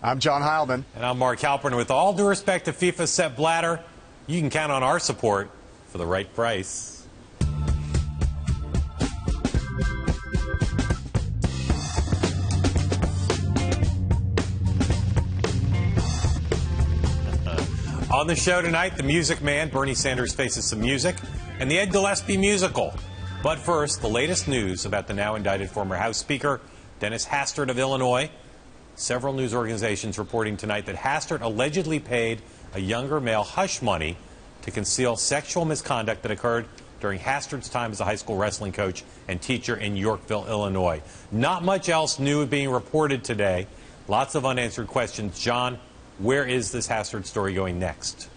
I'm John Heilemann. And I'm Mark Halperin. With all due respect to FIFA's Sepp Blatter, you can count on our support for the right price. On the show tonight, the Music Man, Bernie Sanders, faces some music, and the Ed Gillespie musical. But first, the latest news about the now indicted former House Speaker, Dennis Hastert of Illinois. Several news organizations reporting tonight that Hastert allegedly paid a younger male hush money to conceal sexual misconduct that occurred during Hastert's time as a high school wrestling coach and teacher in Yorkville, Illinois. Not much else new being reported today. Lots of unanswered questions. John, where is this Hastert story going next?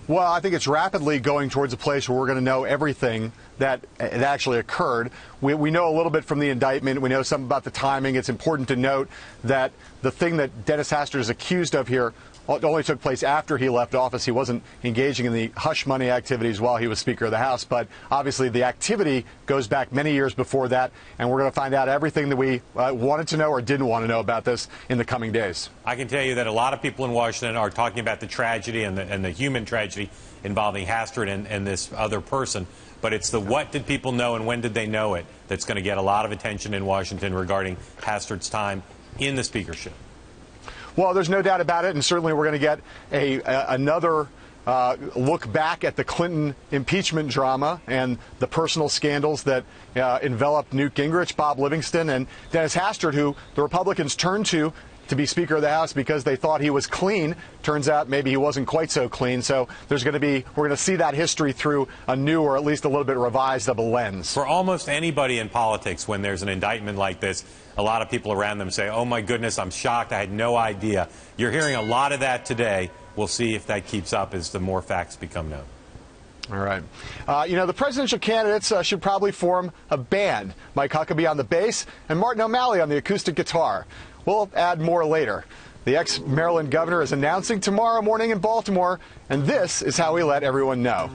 Well, I think it's rapidly going towards a place where we're going to know everything that actually occurred. We know a little bit from the indictment. We know something about the timing. It's important to note that the thing that Dennis Hastert is accused of here only took place after he left office. He wasn't engaging in the hush money activities while he was Speaker of the House, but obviously the activity goes back many years before that, and we're going to find out everything that we wanted to know or didn't want to know about this in the coming days. I can tell you that a lot of people in Washington are talking about the tragedy and the human tragedy involving Hastert and this other person, but it's the what did people know and when did they know it that's going to get a lot of attention in Washington regarding Hastert's time in the speakership. Well, there's no doubt about it, and certainly we're going to get another look back at the Clinton impeachment drama and the personal scandals that enveloped Newt Gingrich, Bob Livingston, and Dennis Hastert, who the Republicans turned to be Speaker of the House because they thought he was clean. Turns out maybe he wasn't quite so clean. So we're going to see that history through a new or at least a little bit revised of a lens. For almost anybody in politics, when there's an indictment like this, a lot of people around them say, oh my goodness, I'm shocked, I had no idea. You're hearing a lot of that today. We'll see if that keeps up as the more facts become known. All right. The presidential candidates should probably form a band. Mike Huckabee on the bass and Martin O'Malley on the acoustic guitar. We'll add more later. The ex-Maryland governor is announcing tomorrow morning in Baltimore, and this is how we let everyone know.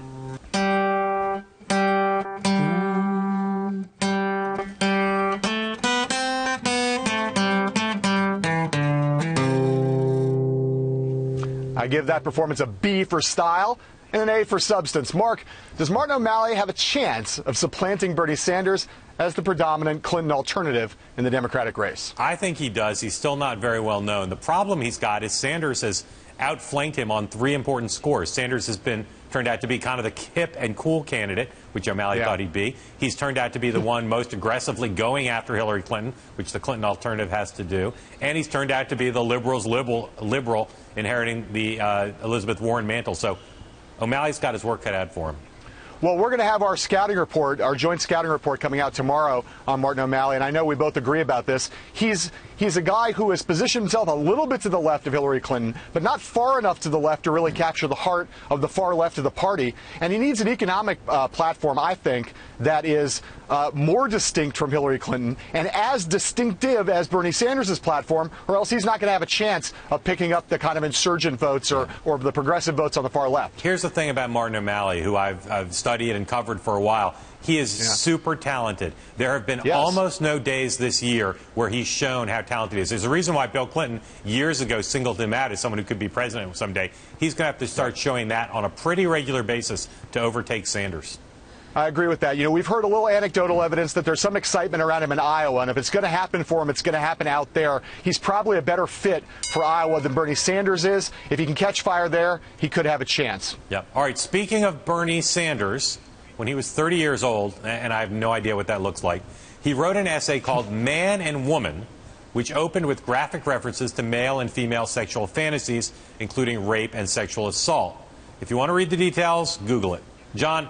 I give that performance a B for style and an A for substance. Mark, does Martin O'Malley have a chance of supplanting Bernie Sanders as the predominant Clinton alternative in the Democratic race? I think he does. He's still not very well known. The problem he's got is Sanders has outflanked him on three important scores. Sanders has turned out to be kind of the hip and cool candidate, which O'Malley thought he'd be. He's turned out to be the one most aggressively going after Hillary Clinton, which the Clinton alternative has to do. And he's turned out to be the liberals' liberal inheriting the Elizabeth Warren mantle. So O'Malley's got his work cut out for him. Well, we're going to have our scouting report, our joint scouting report coming out tomorrow on Martin O'Malley, and I know we both agree about this. He's a guy who has positioned himself a little bit to the left of Hillary Clinton, but not far enough to the left to really capture the heart of the far left of the party. And he needs an economic platform, I think, that is more distinct from Hillary Clinton and as distinctive as Bernie Sanders' platform, or else he's not going to have a chance of picking up the kind of insurgent votes or the progressive votes on the far left. Here's the thing about Martin O'Malley, who I've studied and covered for a while. He is super talented. There have been almost no days this year where he's shown how talented he is. There's a reason why Bill Clinton years ago singled him out as someone who could be president someday. He's going to have to start showing that on a pretty regular basis to overtake Sanders. I agree with that. We've heard a little anecdotal evidence that there's some excitement around him in Iowa, and if it's going to happen for him, it's going to happen out there. He's probably a better fit for Iowa than Bernie Sanders is. If he can catch fire there, he could have a chance. Yep. All right, speaking of Bernie Sanders, when he was 30 years old, and I have no idea what that looks like, he wrote an essay called Man and Woman, which opened with graphic references to male and female sexual fantasies, including rape and sexual assault. If you want to read the details, Google it. John,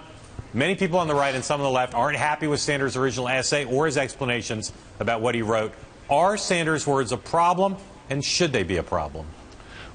many people on the right and some on the left aren't happy with Sanders' original essay or his explanations about what he wrote. Are Sanders' words a problem, and should they be a problem?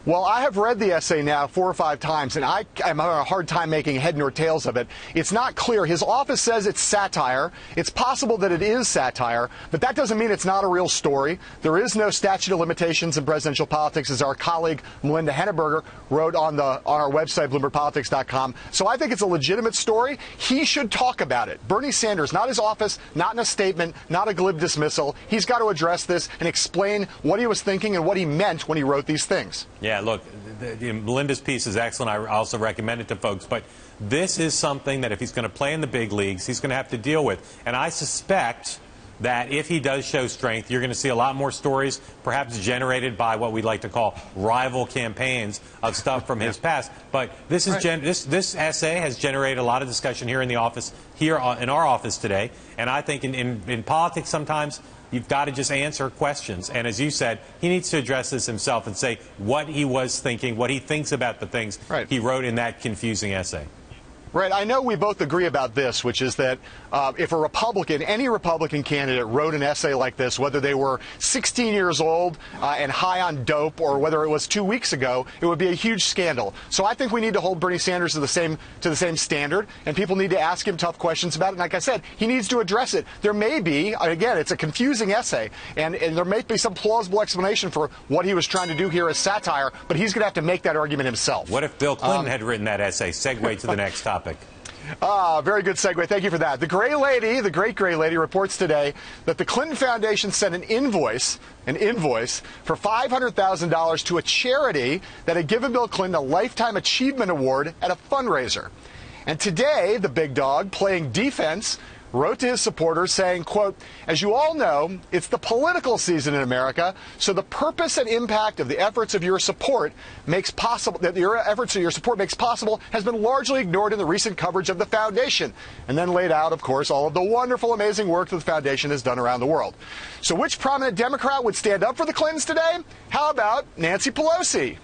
Well, I have read the essay now 4 or 5 times, and I'm having a hard time making head nor tails of it. It's not clear. His office says it's satire. It's possible that it is satire, but that doesn't mean it's not a real story. There is no statute of limitations in presidential politics, as our colleague Melinda Henneberger wrote on our website, BloombergPolitics.com. So I think it's a legitimate story. He should talk about it. Bernie Sanders, not his office, not in a statement, not a glib dismissal. He's got to address this and explain what he was thinking and what he meant when he wrote these things. Yeah, look, Melinda's piece is excellent. I also recommend it to folks. But this is something that if he's going to play in the big leagues, he's going to have to deal with. And I suspect that if he does show strength, you're going to see a lot more stories, perhaps generated by what we like to call rival campaigns of stuff from his past. But this is this essay has generated a lot of discussion here in the office, here in our office today. And I think in politics sometimes you've got to just answer questions. And as you said, he needs to address this himself and say what he was thinking, what he thinks about the things he wrote in that confusing essay. Right. I know we both agree about this, which is that if a Republican, any Republican candidate wrote an essay like this, whether they were 16 years old and high on dope or whether it was 2 weeks ago, it would be a huge scandal. So I think we need to hold Bernie Sanders to the same standard, and people need to ask him tough questions about it. And like I said, he needs to address it. There may be, again, it's a confusing essay, and there may be some plausible explanation for what he was trying to do here as satire, but he's going to have to make that argument himself. What if Bill Clinton had written that essay? Segue to the next topic. Very good segue. Thank you for that. The Gray Lady, the great Gray Lady, reports today that the Clinton Foundation sent an invoice for $500,000 to a charity that had given Bill Clinton a Lifetime Achievement Award at a fundraiser. And today, the big dog, playing defense, wrote to his supporters saying, quote, "As you all know, it's the political season in America, so the purpose and impact of the efforts of your support makes possible has been largely ignored in the recent coverage of the foundation," and then laid out, of course, all of the wonderful, amazing work that the foundation has done around the world. So which prominent Democrat would stand up for the Clintons today? How about Nancy Pelosi?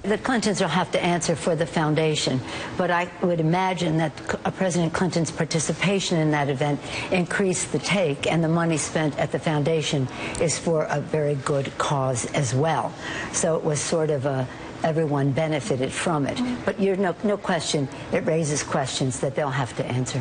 The Clintons will have to answer for the foundation, but I would imagine that President Clinton's participation in that event increased the take, and the money spent at the foundation is for a very good cause as well. So it was sort of everyone benefited from it. But no question, it raises questions that they'll have to answer.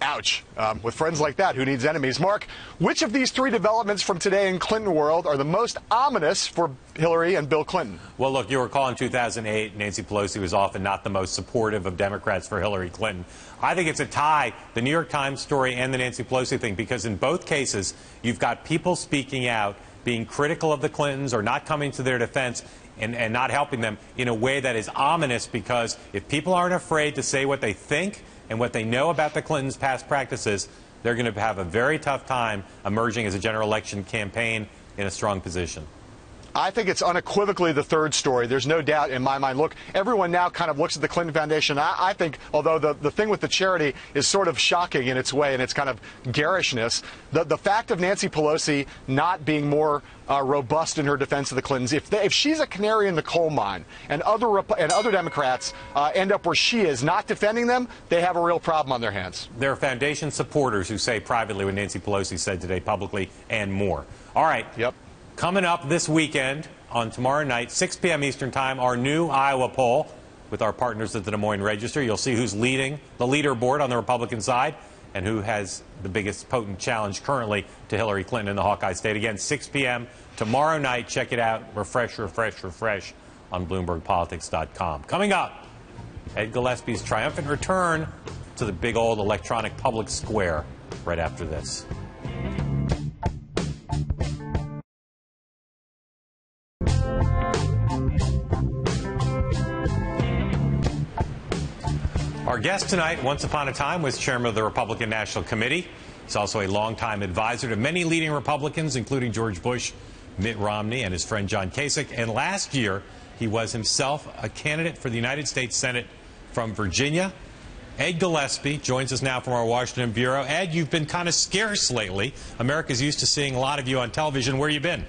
Ouch. With friends like that, who needs enemies? Mark, which of these 3 developments from today in Clinton world are the most ominous for Hillary and Bill Clinton? Well, look, you recall in 2008, Nancy Pelosi was often not the most supportive of Democrats for Hillary Clinton. I think it's a tie, the New York Times story and the Nancy Pelosi thing, because in both cases, you've got people speaking out, being critical of the Clintons or not coming to their defense and not helping them in a way that is ominous, because if people aren't afraid to say what they think and what they know about the Clintons' past practices, they're going to have a very tough time emerging as a general election campaign in a strong position. I think it's unequivocally the third story. There's no doubt in my mind. Look, everyone now kind of looks at the Clinton Foundation. I think, although the thing with the charity is sort of shocking in its way and its kind of garishness, the fact of Nancy Pelosi not being more robust in her defense of the Clintons, if she's a canary in the coal mine and other Democrats end up where she is, not defending them, they have a real problem on their hands. There are foundation supporters who say privately what Nancy Pelosi said today publicly and more. All right. Yep. Coming up this weekend on tomorrow night, 6 p.m. Eastern Time, our new Iowa poll with our partners at the Des Moines Register. You'll see who's leading the leaderboard on the Republican side and who has the biggest potent challenge currently to Hillary Clinton in the Hawkeye State. Again, 6 p.m. tomorrow night. Check it out. Refresh on BloombergPolitics.com. Coming up, Ed Gillespie's triumphant return to the big old electronic public square right after this. Our guest tonight, once upon a time, was chairman of the Republican National Committee. He's also a longtime advisor to many leading Republicans, including George Bush, Mitt Romney, and his friend John Kasich. And last year, he was himself a candidate for the United States Senate from Virginia. Ed Gillespie joins us now from our Washington bureau. Ed, you've been kind of scarce lately. America's used to seeing a lot of you on television. Where you been?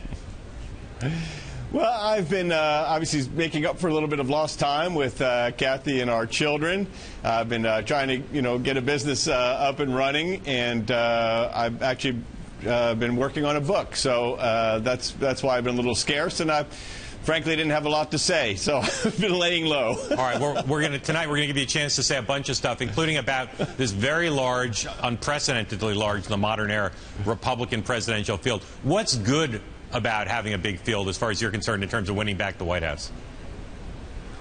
Well, I've been obviously making up for a little bit of lost time with Kathy and our children. I've been trying to, get a business up and running, and I've actually been working on a book. So that's why I've been a little scarce, and I've frankly, didn't have a lot to say, so I've been laying low. All right, tonight we're going to give you a chance to say a bunch of stuff, including about this very large, unprecedentedly large in the modern era, Republican presidential field. What's good about having a big field as far as you're concerned in terms of winning back the White House?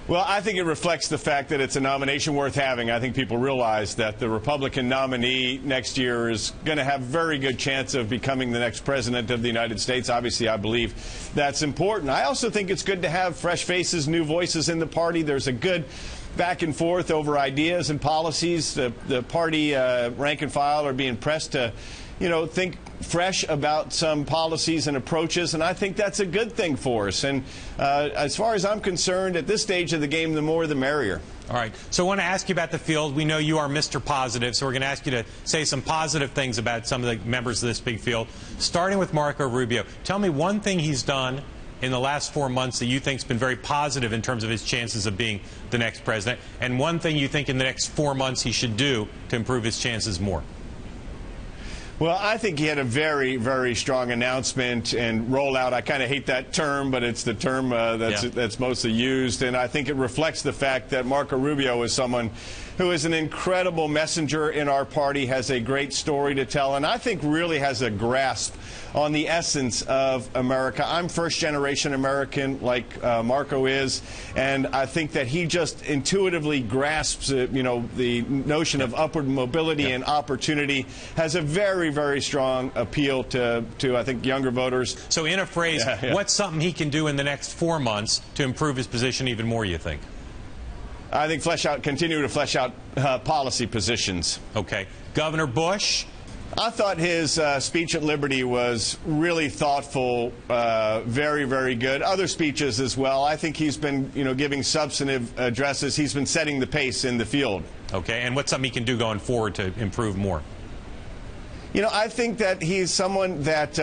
Well, I think it reflects the fact that it's a nomination worth having. I think people realize that the Republican nominee next year is going to have a very good chance of becoming the next president of the United States. Obviously, I believe that's important. I also think it's good to have fresh faces, new voices in the party. There's a good back and forth over ideas and policies. The party rank and file are being pressed to, think fresh about some policies and approaches, and I think that's a good thing for us. And as far as I'm concerned, at this stage of the game, the more the merrier. All right. So I want to ask you about the field. We know you are Mr. Positive, so we're going to ask you to say some positive things about some of the members of this big field, starting with Marco Rubio. Tell me one thing he's done in the last 4 months that you think has been very positive in terms of his chances of being the next president, and one thing you think in the next 4 months he should do to improve his chances more. Well, I think he had a very, very strong announcement and rollout. I kind of hate that term, but it's the term that's mostly used. And I think it reflects the fact that Marco Rubio is someone who is an incredible messenger in our party, has a great story to tell, and I think really has a grasp on the essence of America. I'm first-generation American, like Marco is, and I think that he just intuitively grasps, the notion of upward mobility and opportunity, has a very, very strong appeal to I think, younger voters. So in a phrase, what's something he can do in the next 4 months to improve his position even more, you think? I think continue to flesh out policy positions. Okay. Governor Bush? I thought his speech at Liberty was really thoughtful, very, very good. Other speeches as well. I think he's been, giving substantive addresses. He's been setting the pace in the field. Okay. And what's something he can do going forward to improve more? I think that he's someone that,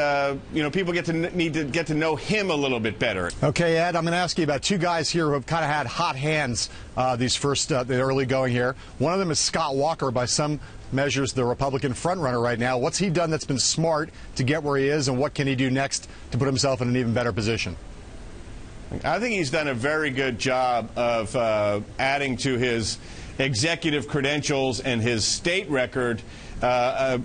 people need to get to know him a little bit better. Okay, Ed, I'm going to ask you about two guys here who have kind of had hot hands the early going here. One of them is Scott Walker, by some measures the Republican frontrunner right now. What's he done that's been smart to get where he is, and what can he do next to put himself in an even better position? I think he's done a very good job of adding to his executive credentials and his state record,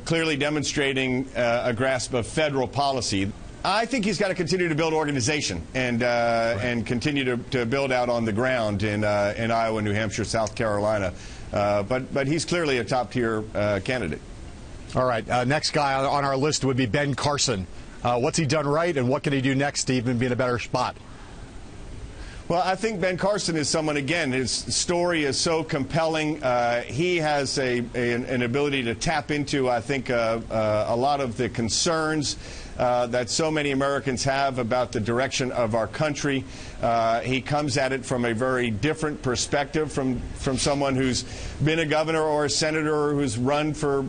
clearly demonstrating a grasp of federal policy. I think he's got to continue to build organization and continue to build out on the ground in Iowa, New Hampshire, South Carolina. But he's clearly a top-tier candidate. All right. Next guy on our list would be Ben Carson. What's he done right, and what can he do next to even be in a better spot? Well, I think Ben Carson is someone, again, his story is so compelling. He has an ability to tap into, I think, a lot of the concerns that so many Americans have about the direction of our country. He comes at it from a very different perspective from someone who's been a governor or a senator or who's run for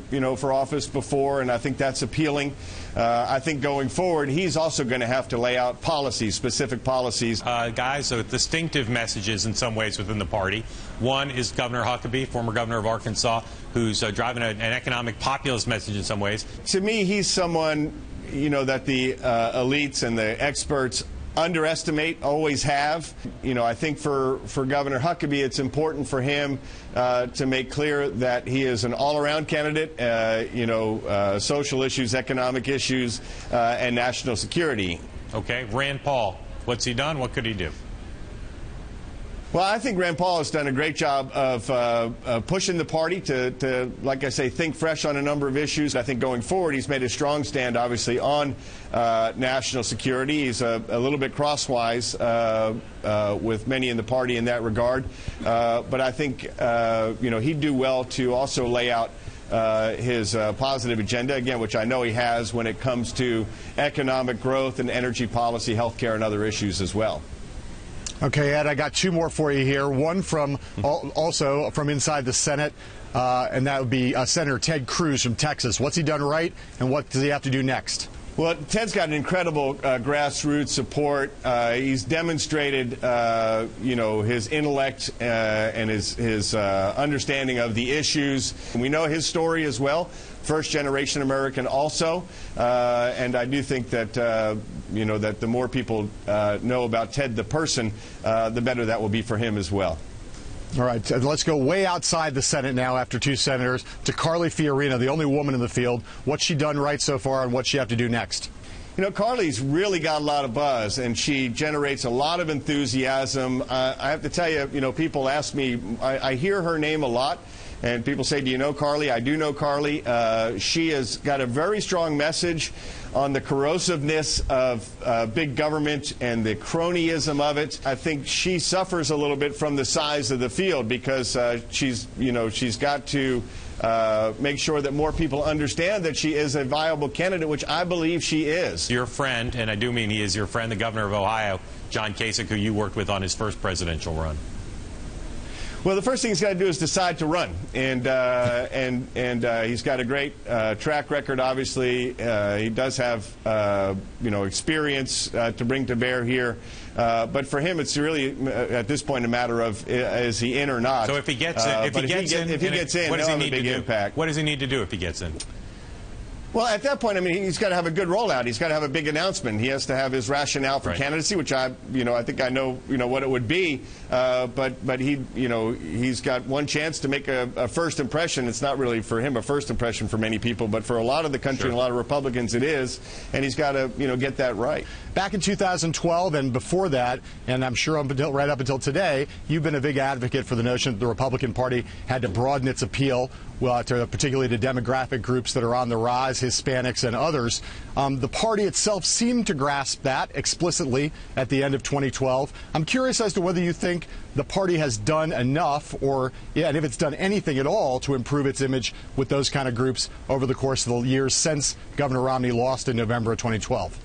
office before, and I think that's appealing. I think going forward, he's also going to have to lay out policies, specific policies. Guys with distinctive messages in some ways within the party. One is Governor Huckabee, former governor of Arkansas, who's driving an economic populist message in some ways. To me, he's someone, that the elites and the experts underestimate, always have. I think for Governor Huckabee, it's important for him to make clear that he is an all-around candidate, social issues, economic issues, and national security. Okay. Rand Paul, what's he done? What could he do? Well, I think Rand Paul has done a great job of pushing the party to, like I say, think fresh on a number of issues. I think going forward, he's made a strong stand, obviously, on national security. He's a little bit crosswise with many in the party in that regard. But I think, he'd do well to also lay out his positive agenda, again, which I know he has when it comes to economic growth and energy policy, health care, and other issues as well. Okay, Ed, I got two more for you here. One from also from inside the Senate, and that would be Senator Ted Cruz from Texas. What's he done right, and what does he have to do next? Well, Ted's got an incredible grassroots support. He's demonstrated, his intellect and his understanding of the issues. We know his story as well, first-generation American also, and I do think that, that the more people know about Ted the person, the better that will be for him as well. All right, let's go way outside the Senate now after two senators to Carly Fiorina, the only woman in the field. What's she done right so far, and what's she have to do next? Carly's really got a lot of buzz, and she generates a lot of enthusiasm. I have to tell you, people ask me, I hear her name a lot, and people say, do you know Carly? I do know Carly. She has got a very strong message on the corrosiveness of big government and the cronyism of it. I think she suffers a little bit from the size of the field because she's got to make sure that more people understand that she is a viable candidate, which I believe she is. Your friend, and I do mean he is your friend, the governor of Ohio, John Kasich, who you worked with on his first presidential run. Well, the first thing he's got to do is decide to run, and he's got a great track record. Obviously, he does have experience to bring to bear here. But for him, it's really at this point a matter of is he in or not. So if he gets in, if he gets in, what does he need to do? Impact. What does he need to do if he gets in? Well, at that point, I mean, he's got to have a good rollout. He's got to have a big announcement. He has to have his rationale for candidacy, which I think I know, what it would be. But he's got one chance to make a first impression. It's not really for him a first impression for many people, but for a lot of the country and a lot of Republicans, it is. And he's got to, get that right. Back in 2012 and before that, and I'm sure right up until today, you've been a big advocate for the notion that the Republican Party had to broaden its appeal, particularly to demographic groups that are on the rise, Hispanics and others. The party itself seemed to grasp that explicitly at the end of 2012. I'm curious as to whether you think the party has done enough, and if it's done anything at all, to improve its image with those kind of groups over the course of the years since Governor Romney lost in November of 2012.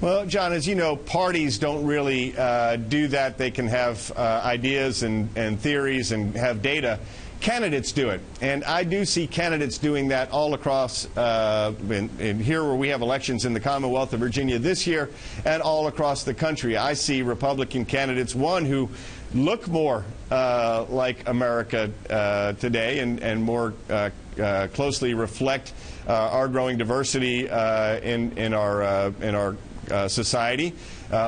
Well, John, as you know, parties don't really do that. They can have ideas and theories and have data. Candidates do it, and I do see candidates doing that all across in here where we have elections in the Commonwealth of Virginia this year and all across the country. I see Republican candidates, one, who look more like America today and more closely reflect our growing diversity in our society.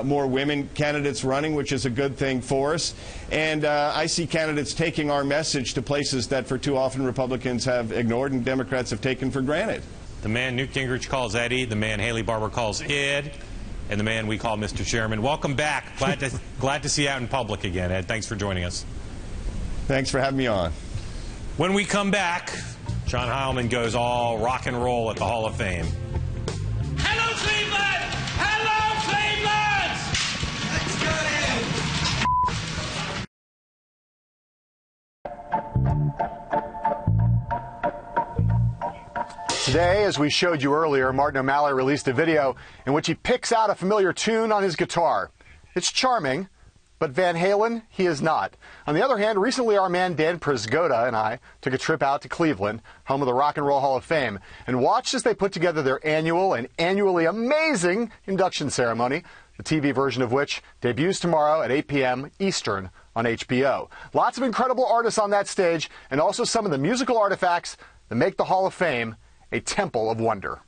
More women candidates running, which is a good thing for us. And I see candidates taking our message to places that for too often Republicans have ignored and Democrats have taken for granted. The man Newt Gingrich calls Eddie, the man Haley Barbour calls Ed, and the man we call Mr. Chairman. Welcome back. Glad to see you out in public again, Ed. Thanks for joining us. Thanks for having me on. When we come back, John Heilemann goes all rock and roll at the Hall of Fame. Hello, Cleveland! Hello, Cleveland! Let's go Today, as we showed you earlier, Martin O'Malley released a video in which he picks out a familiar tune on his guitar. It's charming, but Van Halen, he is not. On the other hand, recently our man Dan Prisgoda and I took a trip out to Cleveland, home of the Rock and Roll Hall of Fame, and watched as they put together their annual and annually amazing induction ceremony, the TV version of which debuts tomorrow at 8 p.m. Eastern on HBO. Lots of incredible artists on that stage, and also some of the musical artifacts that make the Hall of Fame a temple of wonder.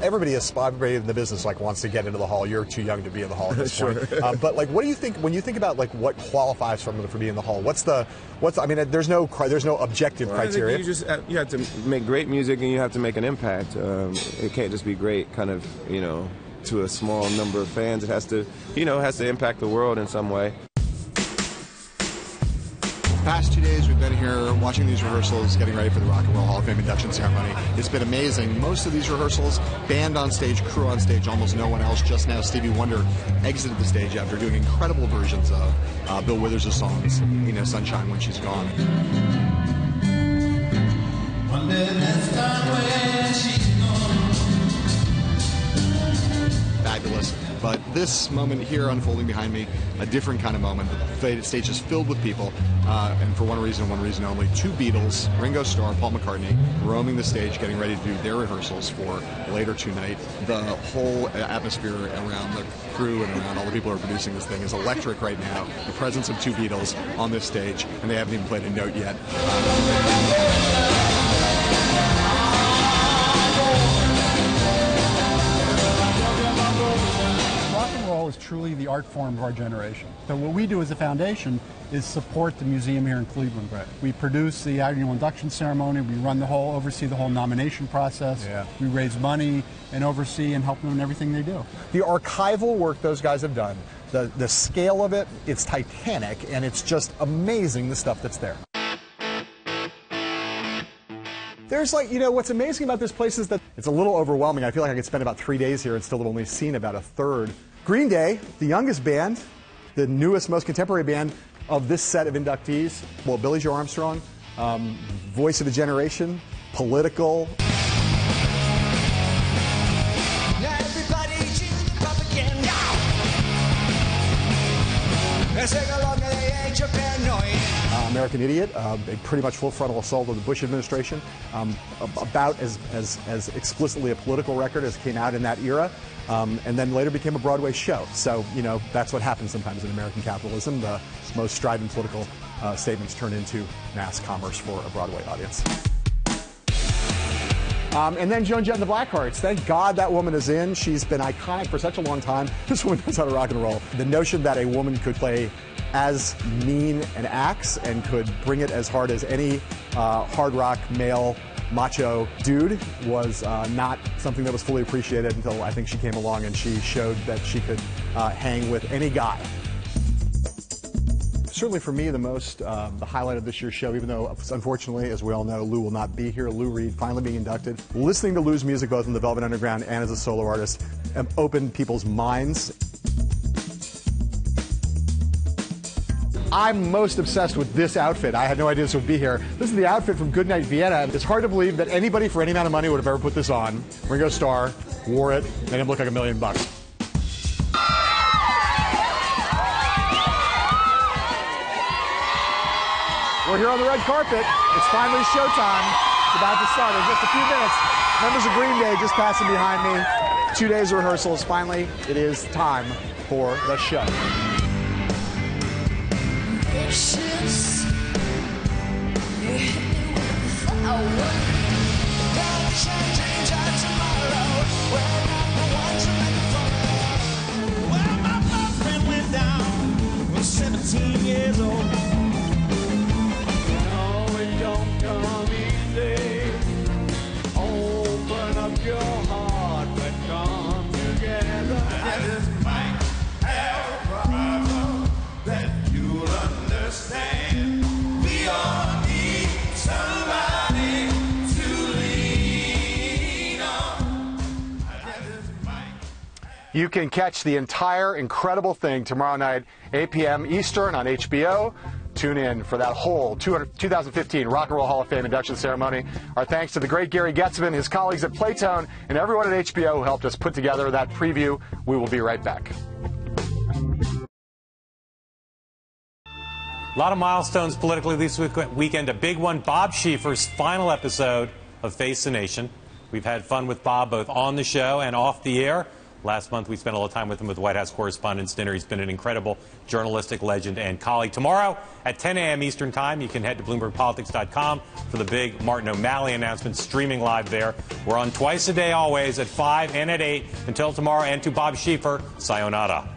Everybody in the business wants to get into the hall. You're too young to be in the hall at this point. But what do you think when you think about what qualifies someone for being in the hall? I mean, there's no objective criteria. I think you have to make great music and you have to make an impact. It can't just be great, to a small number of fans. It has to, impact the world in some way. Past 2 days we've been here watching these rehearsals, getting ready for the Rock and Roll Hall of Fame induction ceremony. It's been amazing. Most of these rehearsals, band on stage, crew on stage, almost no one else. Just now Stevie Wonder exited the stage after doing incredible versions of Bill Withers' songs, You Know Sunshine When She's Gone. Fabulous. But this moment here unfolding behind me, a different kind of moment. The stage is filled with people, and for one reason only, two Beatles, Ringo Starr, Paul McCartney, roaming the stage, getting ready to do their rehearsals for later tonight. The whole atmosphere around the crew and around all the people who are producing this thing is electric right now. The presence of two Beatles on this stage, and they haven't even played a note yet. Is truly the art form of our generation. So what we do as a foundation is support the museum here in Cleveland. Right. We produce the annual induction ceremony, we oversee the whole nomination process, we raise money and oversee and help them in everything they do. The archival work those guys have done, the scale of it, it's titanic, and it's just amazing the stuff that's there. There's what's amazing about this place is that it's a little overwhelming. I feel like I could spend about 3 days here and still have only seen about a third. Green Day, the youngest band, the newest, most contemporary band of this set of inductees. Well, Billie Joe Armstrong, voice of a generation, political. American Idiot, a pretty much full frontal assault of the Bush administration, about as explicitly a political record as came out in that era, and then later became a Broadway show. So, that's what happens sometimes in American capitalism. The most strident political statements turn into mass commerce for a Broadway audience. And then Joan Jett and the Blackhearts. Thank God that woman is in. She's been iconic for such a long time. This woman knows how to rock and roll. The notion that a woman could play as mean an axe and could bring it as hard as any hard rock male macho dude was not something that was fully appreciated until I think she came along and she showed that she could hang with any guy. Certainly for me, the highlight of this year's show, even though, unfortunately, as we all know, Lou will not be here. Lou Reed finally being inducted. Listening to Lou's music, both in the Velvet Underground and as a solo artist, opened people's minds. I'm most obsessed with this outfit. I had no idea this would be here. This is the outfit from Goodnight Vienna. It's hard to believe that anybody for any amount of money would have ever put this on. Ringo Starr wore it, made him look like $1 million. We're here on the red carpet. It's finally showtime. It's about to start in just a few minutes. Members of Green Day just passing behind me. 2 days of rehearsals. Finally, it is time for the show. Well, my boyfriend went down when 17 years old. Your heart would come together. I just might have a problem that you'll understand. We all need somebody to lean on. I just might. You can catch the entire incredible thing tomorrow night, 8 p.m. Eastern on HBO. Tune in for that whole 2015 Rock and Roll Hall of Fame induction ceremony. Our thanks to the great Gary Getzman, his colleagues at Playtone, and everyone at HBO who helped us put together that preview. We will be right back. A lot of milestones politically this weekend. A big one, Bob Schieffer's final episode of Face the Nation. We've had fun with Bob both on the show and off the air. Last month, we spent a lot of time with him with the White House Correspondents' Dinner. He's been an incredible journalistic legend and colleague. Tomorrow at 10 a.m. Eastern Time, you can head to BloombergPolitics.com for the big Martin O'Malley announcement streaming live there. We're on twice a day always at 5 and at 8. Until tomorrow, and to Bob Schieffer, sayonara.